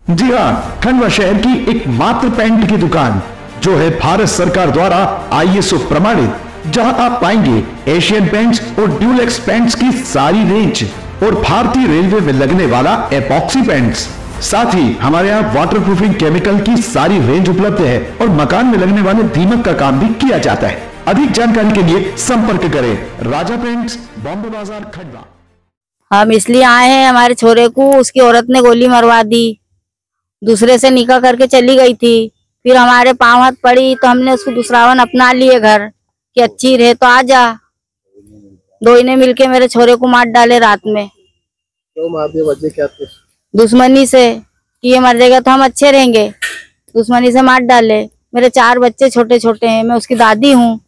जी हाँ, खंडवा शहर की एकमात्र पेंट की दुकान जो है भारत सरकार द्वारा ISO प्रमाणित, जहां आप पाएंगे एशियन पेंट्स और ड्यूलेक्स पेंट्स की सारी रेंज और भारतीय रेलवे में लगने वाला एपॉक्सी पेंट्स। साथ ही हमारे यहाँ वाटरप्रूफिंग केमिकल की सारी रेंज उपलब्ध है और मकान में लगने वाले दीमक का काम भी किया जाता है। अधिक जानकारी के लिए संपर्क करें राजा पेंट्स, बॉम्बे बाजार, खंडवा। हम इसलिए आए हैं, हमारे छोरे को उसकी औरत ने गोली मरवा दी, दूसरे से निकाह करके चली गई थी। फिर हमारे पांव हाथ पड़ी तो हमने उसको दूसरावन अपना लिए घर कि अच्छी रहे तो आ जा। दो ने मिलके मेरे छोरे को मार डाले रात में। तो मार दिए, वजह क्या थी? दुश्मनी से कि ये मर जाएगा तो हम अच्छे रहेंगे, दुश्मनी से मार डाले। मेरे 4 बच्चे छोटे छोटे हैं, मैं उसकी दादी हूँ।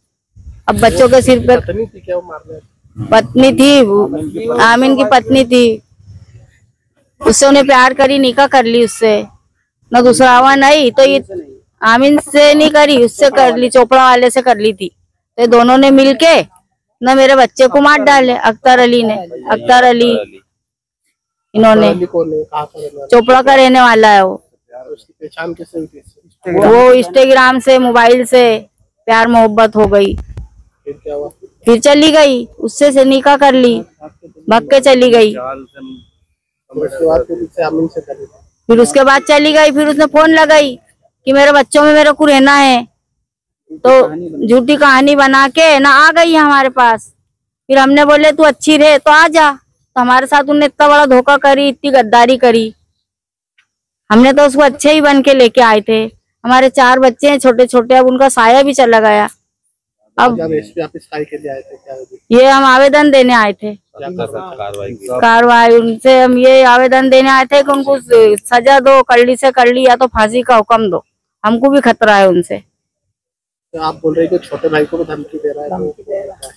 अब बच्चों के सिर पे पत्नी थी क्या वो मारने? पत्नी थी, आमीन की पत्नी थी। उससे उन्हें प्यार करी, निकाह कर ली उससे। न दूसरा नहीं तो ये आमीन से नहीं करी, उससे कर ली, चोपड़ा वाले से कर ली थी। तो दोनों ने मिलके न मेरे बच्चे को मार डाले। अख्तर अली ने, अख्तर अली इन्होंने, चोपड़ा का रहने वाला है वो। उसकी पहचान कैसे हुई? वो इंस्टाग्राम से, मोबाइल से प्यार मोहब्बत हो गई। फिर क्या हुआ? फिर चली गई, उससे से निकाह कर ली, भाग के चली गई। फिर उसके बाद चली गई। फिर उसने फोन लगाई कि मेरे बच्चों में मेरे को रहना है, तो झूठी कहानी बना के ना आ गई हमारे पास। फिर हमने बोले तू अच्छी रहे तो आ जा, तो हमारे साथ उन्होंने इतना बड़ा धोखा करी, इतनी गद्दारी करी। हमने तो उसको अच्छे ही बन के लेके आए थे। हमारे 4 बच्चे हैं छोटे छोटे, अब उनका साया भी चला गया। अब के लिए आए थे क्या? ये हम आवेदन देने आए थे, कार्रवाई उनसे हम ये आवेदन देने आए थे कि उनको सजा दो, कड़ी से कड़ी, या तो फांसी का हुक्म दो। हमको भी खतरा है उनसे। तो आप बोल रहे कि छोटे भाई को भी धमकी दे रहा है?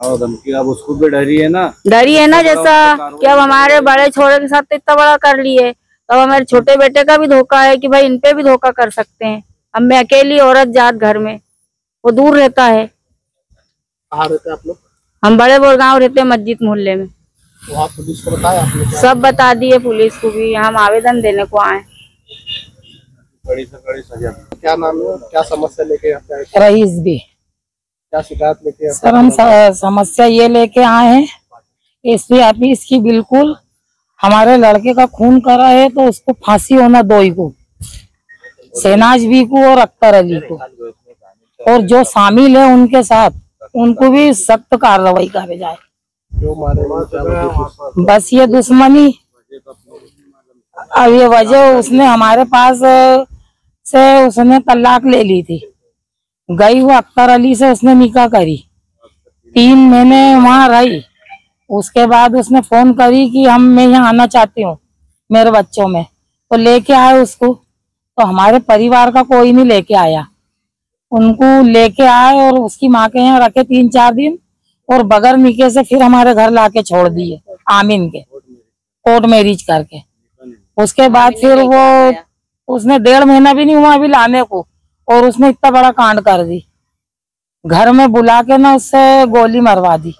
और धमकी अब उसको भी डरी है ना, जैसा कि अब हमारे बड़े छोरे के साथ तो इतना बड़ा कर लिए, तो हमारे छोटे बेटे का भी धोखा है कि भाई इनपे भी धोखा कर सकते हैं। अब मैं अकेली औरत जात घर में, वो दूर रहता है। कहाँ रहते आप लोग? हम बड़े बोरगांव रहते हैं, मस्जिद मोहल्ले में। वहाँ पुलिस को बताया आपने? सब बता दिए पुलिस को भी, हम आवेदन देने को आए। कड़ी से कड़ी सजा। क्या नाम है, क्या समस्या लेके आते हैं? रईस भी। क्या शिकायत लेके? सर हम समस्या ये लेके आए हैं, एसपी ऑफिस की। बिल्कुल हमारे लड़के का खून करा है तो उसको फांसी होना, 2 को, शहनाज बी को और अख्तर अली को, और जो शामिल है उनके साथ उनको भी सख्त कार्रवाई करे जाए। जो मारे बस ये दुश्मनी, अब ये वजह उसने हमारे पास से उसने तलाक ले ली थी, गई वो अख्तर अली से उसने निकाह करी, 3 महीने वहाँ रही। उसके बाद उसने फोन करी कि मैं यहाँ आना चाहती हूँ मेरे बच्चों में, तो लेके आए उसको। तो हमारे परिवार का कोई नहीं लेके आया, उनको लेके आए और उसकी माँ के यहाँ रखे 3-4 दिन, और बगैर निकाह से फिर हमारे घर लाके छोड़ दिए, आमीन के कोर्ट मैरिज करके। उसके बाद फिर वो उसने 1.5 महीना भी नहीं हुआ अभी लाने को, और उसने इतना बड़ा कांड कर दी, घर में बुला के ना उससे गोली मरवा दी।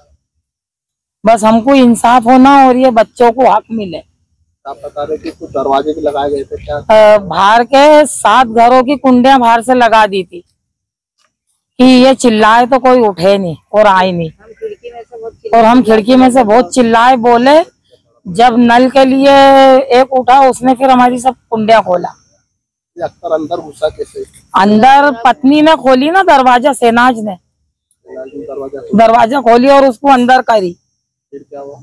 बस हमको इंसाफ होना और ये बच्चों को हक मिले। आप बता रहे कि कुछ दरवाजे भी लगाए गए थे क्या? बाहर के 7 घरों की कुंडियां बाहर से लगा दी थी कि ये चिल्लाए तो कोई उठे नहीं और आए नहीं, और हम खिड़की में से बहुत चिल्लाए, बोले। जब नल के लिए एक उठा, उसने फिर हमारी सब कुंडियां खोला। अख्तर अंदर घुसा कैसे? अंदर पत्नी ने खोली ना दरवाजा, शहनाज ने दरवाजा खोली और उसको अंदर करी। फिर क्या हुआ?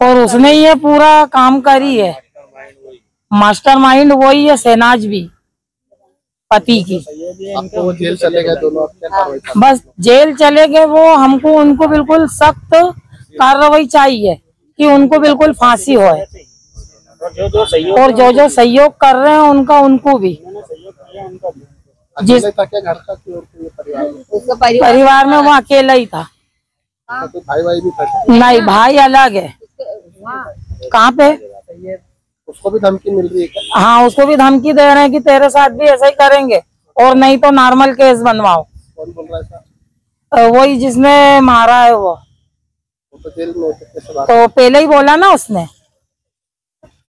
और उसने ये पूरा काम करी है, मास्टरमाइंड वही है, शहनाज भी पति की। आपको वो जेल चले गए दोनों? बस जेल चले गए वो, हमको उनको बिल्कुल सख्त कार्रवाई चाहिए कि उनको बिल्कुल फांसी हो, और जो जो सहयोग कर रहे हैं उनका, उनको भी। जिस परिवार में वो अकेला ही था, तो भाई भी था? नहीं, भाई अलग है। कहाँ पे? उसको भी धमकी मिल रही है क्या? हाँ, उसको भी धमकी दे रहे हैं कि तेरे साथ भी ऐसा ही करेंगे, और नहीं तो नॉर्मल केस बनवाओ। कौन बोल रहा है? वही जिसने मारा है वो। तो जेल में तो पहले ही बोला ना उसने।